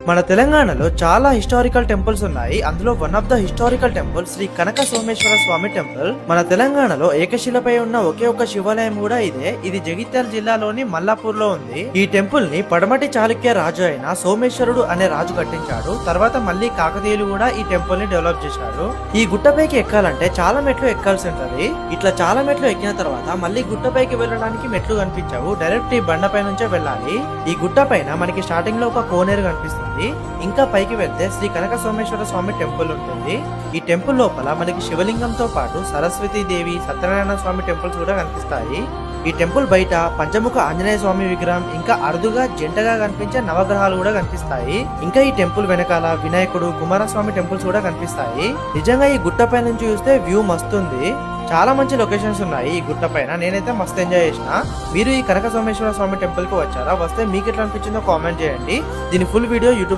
మన తెలంగాణలో చాలా హిస్టారికల్ టెంపుల్స్ ఉన్నాయి. అందులో one of the historical temple Shri Kanaka Someshwara Swamy temple. మన తెలంగాణలో ఏకశిలపై ఉన్న ఒకే ఒక శివాలయం కూడా ఇదే. ఇది జగిత్యాల జిల్లాలోని మల్లాపూర్ లో ఉంది. ఈ టెంపుల్ ని పడమటి చాళుక్య రాజు అయిన సోమేశ్వరుడు అనే రాజు కట్టించాడు. తర్వాత మళ్ళీ కాకతీయులు కూడా ఈ టెంపుల్ ని డెవలప్ చేశారు. ఈ గుట్టపైకి ఎక్కాలంటే చాలా మెట్లు ఎక్కాల్సి ఉంటది. ఇట్లా చాలా మెట్లు ఎక్కిన తర్వాత మళ్ళీ గుట్టపైకి వెళ్ళడానికి మెట్లు కనిపించవు. డైరెక్ట్ ఈ బండపై నుంచే వెళ్ళాలి. ఈ గుట్ట పైన మనకి స్టార్టింగ్ లో ఒక కోనేరు కనిపిస్తుంది. ఇంకా పైకి వెళ్తే శ్రీ కనక సోమేశ్వర స్వామి టెంపుల్ ఉంటుంది. ఈ టెంపుల్ లోపల మనకి శివలింగంతో పాటు సరస్వతి దేవి, సత్యనారాయణ స్వామి టెంపుల్స్ కూడా కనిపిస్తాయి. ఈ టెంపుల్ బయట పంచముఖ ఆంజనేయ స్వామి విగ్రహం, ఇంకా అరుదుగా జంటగా కనిపించే నవగ్రహాలు కూడా కనిపిస్తాయి. ఇంకా ఈ టెంపుల్ వెనకాల వినాయకుడు, కుమారస్వామి టెంపుల్స్ కూడా కనిపిస్తాయి. నిజంగా ఈ గుట్ట పై నుంచి చూస్తే వ్యూ మస్తుంది. చాలా మంచి లొకేషన్స్ ఉన్నాయి ఈ గుట్ట పైన. నేనైతే మస్తు ఎంజాయ్ చేసిన. మీరు ఈ కనక సోమేశ్వర స్వామి టెంపుల్ కి వచ్చారా? వస్తే మీకు ఎట్లా అనిపించిందో కామెంట్ చేయండి. దీని ఫుల్ వీడియో యూట్యూబ్